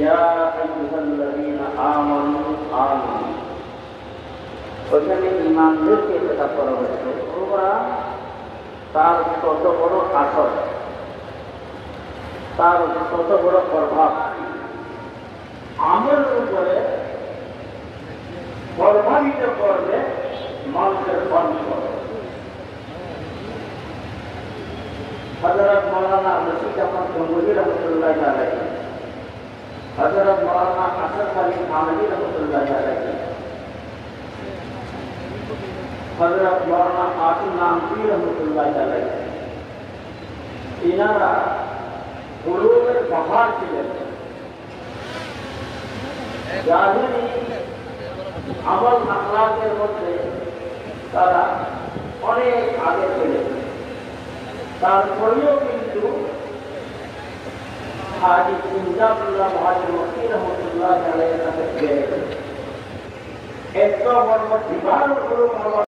ইয়া আইয়ুহাল্লাযীনা আমানু আমিনু। ওখানে ঈমানদারকে কথা বলা হয়েছে। ওরা তার কত বড় আসর, তার কত বড় প্রভাব আমলের উপরে প্রভাবিত করবে মানুষের অন্তর। হযরত মাওলানা রশিদ আহমদ গঙ্গুহি রহমতুল্লাহ আলাইহি, হযরত মাওলানা আশরাফ আলী থানভী রহমতুল্লাহ আলাইহি, হযরত মাওলানা আসিফ নানভী রহমতুল্লাহ আলাইহি, ইনারা উলুমের পাহাড় ছিলেন। জাহিরি আমল আখলাকের মধ্যে তারা অনেক আগে ছিলেন। তারপরেও কিন্তু হাজী ইনজামুল্লাহ মুহাজির মক্কি রহমতুল্লাহ আলাইহির কাছে গিয়ে এত বড় দিবার